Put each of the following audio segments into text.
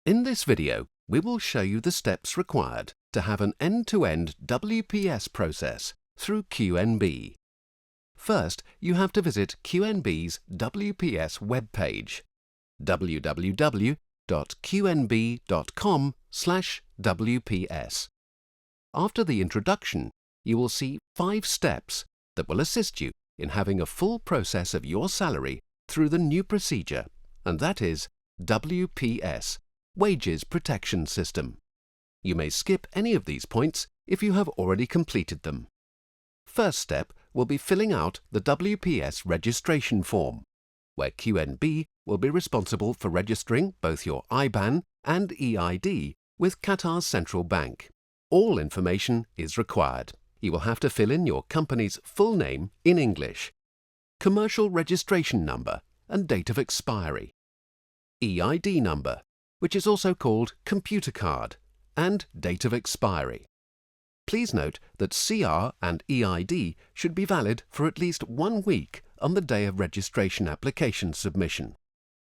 In this video, we will show you the steps required to have an end-to-end WPS process through QNB. First, you have to visit QNB's WPS webpage, www.qnb.com/WPS. After the introduction, you will see 5 steps that will assist you in having a full process of your salary through the new procedure, and that is WPS, Wages Protection System. You may skip any of these points if you have already completed them. First step will be filling out the WPS registration form, where QNB will be responsible for registering both your IBAN and EID with Qatar's central bank. All information is required. You will have to fill in your company's full name in English, commercial registration number and date of expiry, EID number, which is also called computer card, and date of expiry. Please note that CR and EID should be valid for at least 1 week on the day of registration application submission.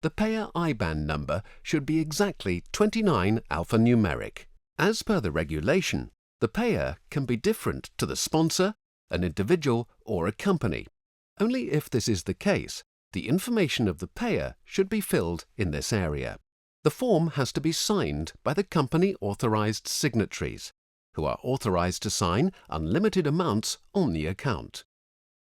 The payer IBAN number should be exactly 29 alphanumeric. As per the regulation, the payer can be different to the sponsor, an individual, or a company. Only if this is the case, the information of the payer should be filled in this area. The form has to be signed by the company authorized signatories, who are authorized to sign unlimited amounts on the account.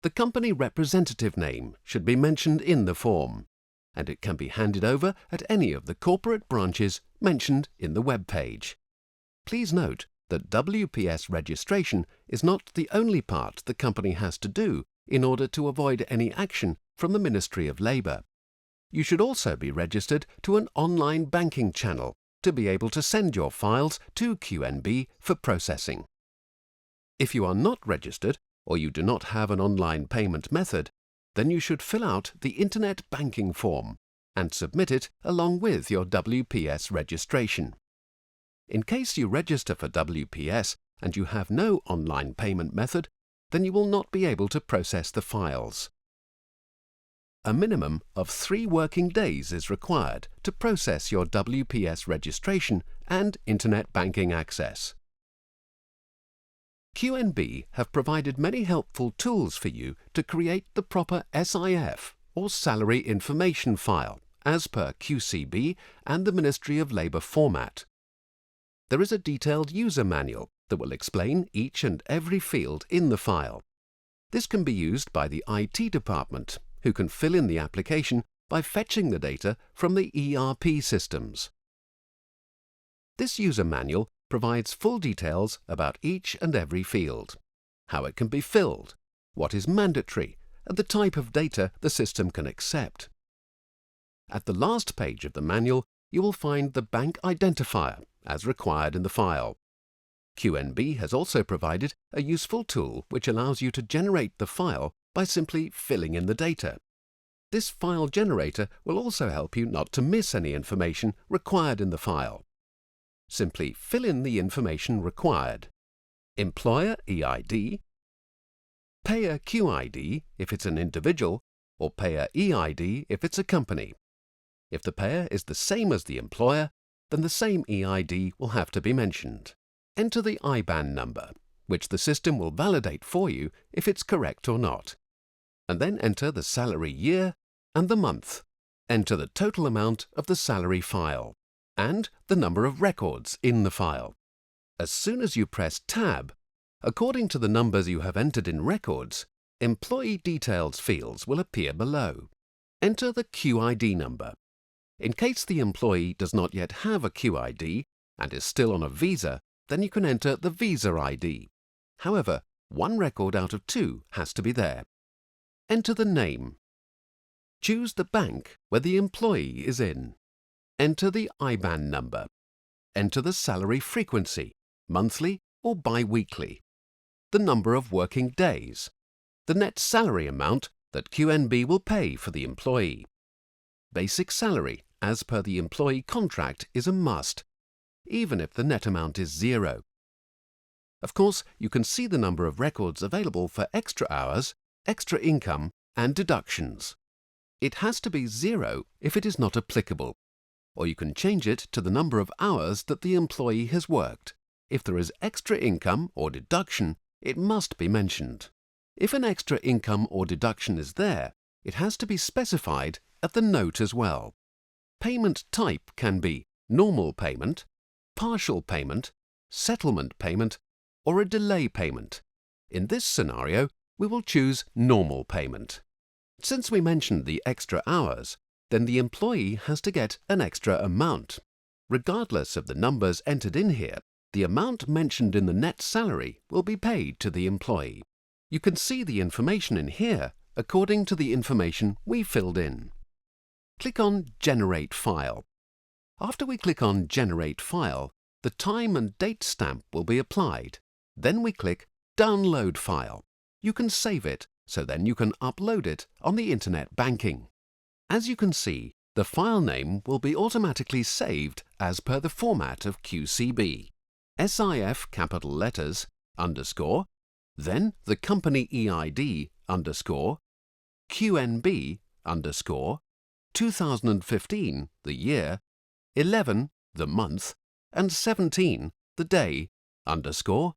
The company representative name should be mentioned in the form, and it can be handed over at any of the corporate branches mentioned in the web page. Please note that WPS registration is not the only part the company has to do in order to avoid any action from the Ministry of Labour. You should also be registered to an online banking channel to be able to send your files to QNB for processing. If you are not registered or you do not have an online payment method, then you should fill out the Internet banking form and submit it along with your WPS registration. In case you register for WPS and you have no online payment method, then you will not be able to process the files. A minimum of 3 working days is required to process your WPS registration and Internet banking access. QNB have provided many helpful tools for you to create the proper SIF or Salary Information File as per QCB and the Ministry of Labour format. There is a detailed user manual that will explain each and every field in the file. This can be used by the IT department, who can fill in the application by fetching the data from the ERP systems. This user manual provides full details about each and every field, how it can be filled, what is mandatory, and the type of data the system can accept. At the last page of the manual, you will find the bank identifier as required in the file. QNB has also provided a useful tool which allows you to generate the file by simply filling in the data. This file generator will also help you not to miss any information required in the file. Simply fill in the information required: employer EID, payer QID if it's an individual, or payer EID if it's a company. If the payer is the same as the employer, then the same EID will have to be mentioned. Enter the IBAN number, which the system will validate for you if it's correct or not. And then enter the salary year and the month. Enter the total amount of the salary file and the number of records in the file. As soon as you press Tab, according to the numbers you have entered in records, employee details fields will appear below. Enter the QID number. In case the employee does not yet have a QID and is still on a visa, then you can enter the visa ID. However, 1 record out of 2 has to be there. Enter the name. Choose the bank where the employee is in. Enter the IBAN number. Enter the salary frequency, monthly or bi-weekly. The number of working days. The net salary amount that QNB will pay for the employee. Basic salary as per the employee contract is a must, even if the net amount is 0. Of course, you can see the number of records available for extra hours, extra income, and deductions. It has to be 0 if it is not applicable. or you can change it to the number of hours that the employee has worked. If there is extra income or deduction, it must be mentioned. If an extra income or deduction is there, it has to be specified at the note as well. Payment type can be normal payment, partial payment, settlement payment, or a delay payment. In this scenario, we will choose normal payment. Since we mentioned the extra hours, then the employee has to get an extra amount. Regardless of the numbers entered in here, the amount mentioned in the net salary will be paid to the employee. You can see the information in here according to the information we filled in. Click on Generate File. After we click on Generate File, the time and date stamp will be applied. Then we click Download File. You can save it, so then you can upload it on the internet banking. As you can see, the file name will be automatically saved as per the format of QCB. SIF capital letters, underscore, then the company EID, underscore, QNB, underscore, 2015, the year, 11, the month, and 17, the day, underscore,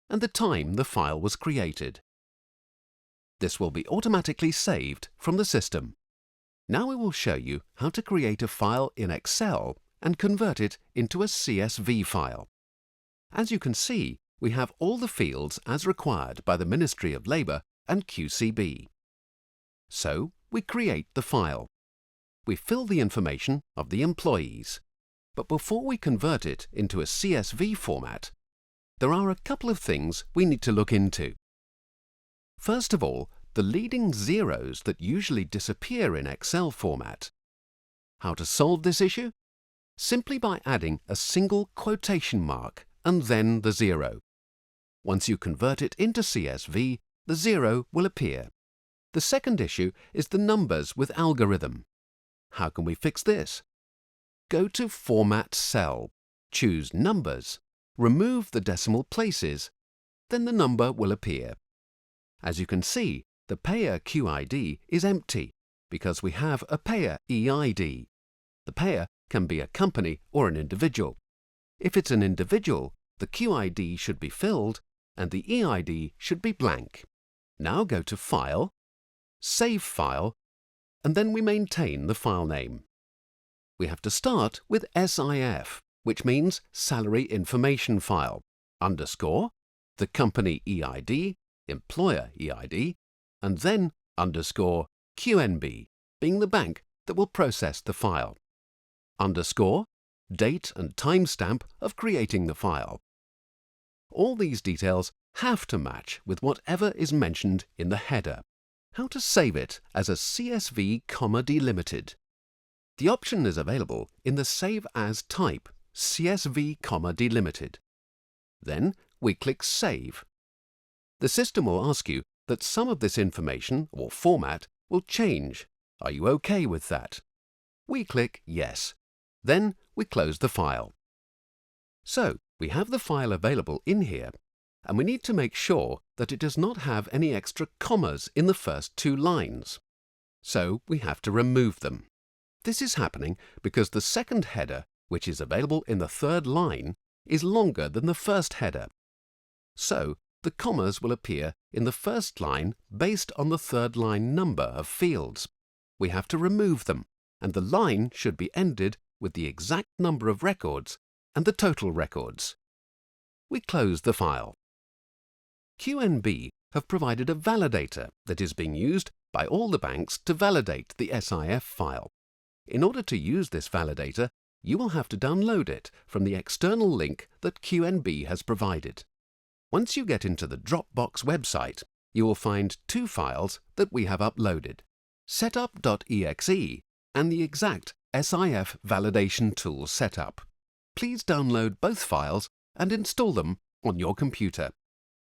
and the time the file was created. This will be automatically saved from the system. Now we will show you how to create a file in Excel and convert it into a CSV file. As you can see, we have all the fields as required by the Ministry of Labour and QCB. So, we create the file. We fill the information of the employees. But before we convert it into a CSV format, there are a couple of things we need to look into. First of all, the leading zeros that usually disappear in Excel format. How to solve this issue? Simply by adding a single quotation mark and then the zero. Once you convert it into CSV, the zero will appear. The second issue is the numbers with algorithm. How can we fix this? Go to Format Cell, choose Numbers, remove the decimal places, then the number will appear. As you can see, the payer QID is empty because we have a payer EID. The payer can be a company or an individual. If it's an individual, the QID should be filled and the EID should be blank. Now go to File, Save File, and then we maintain the file name. We have to start with SIF, which means Salary Information File, underscore, the company EID, employer EID, and then underscore QNB, being the bank that will process the file. Underscore, date and timestamp of creating the file. All these details have to match with whatever is mentioned in the header. How to save it as a CSV, delimited. The option is available in the Save As type, CSV, delimited. Then we click Save. The system will ask you that some of this information or format will change. Are you okay with that? We click Yes. Then we close the file. So, we have the file available in here, and we need to make sure that it does not have any extra commas in the first two lines. So, we have to remove them. This is happening because the second header, which is available in the third line, is longer than the first header. So, the commas will appear in the first line based on the third line number of fields. We have to remove them, and the line should be ended with the exact number of records and the total records. We close the file. QNB have provided a validator that is being used by all the banks to validate the SIF file. In order to use this validator, you will have to download it from the external link that QNB has provided. Once you get into the Dropbox website, you will find two files that we have uploaded, setup.exe and the exact SIF validation tool setup. Please download both files and install them on your computer.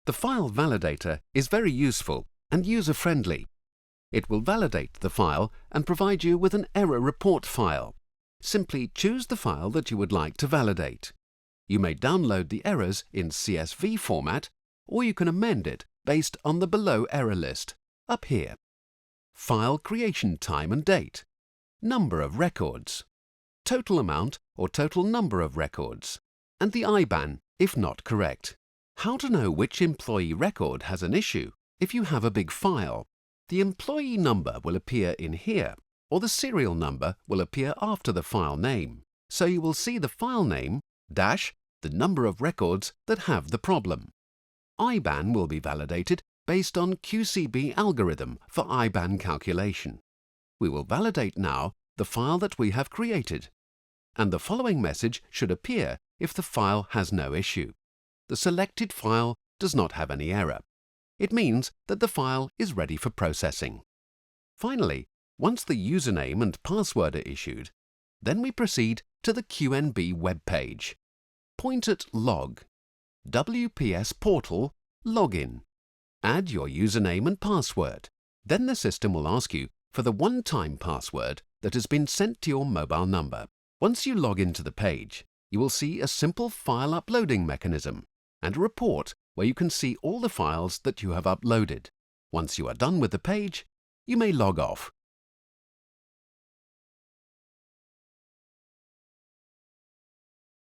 The file validator is very useful and user-friendly. It will validate the file and provide you with an error report file. Simply choose the file that you would like to validate. You may download the errors in CSV format, or you can amend it based on the below error list, up here. File creation time and date, number of records, total amount or total number of records, and the IBAN if not correct. How to know which employee record has an issue? If you have a big file, the employee number will appear in here, or the serial number will appear after the file name. So you will see the file name dash the number of records that have the problem. IBAN will be validated based on QCB algorithm for IBAN calculation. We will validate now the file that we have created, and the following message should appear if the file has no issue. The selected file does not have any error. It means that the file is ready for processing. Finally, once the username and password are issued, then we proceed to the QNB web page. Point at Log, WPS Portal, Login. Add your username and password. Then the system will ask you for the one-time password that has been sent to your mobile number. Once you log into the page, you will see a simple file uploading mechanism and a report where you can see all the files that you have uploaded. Once you are done with the page, you may log off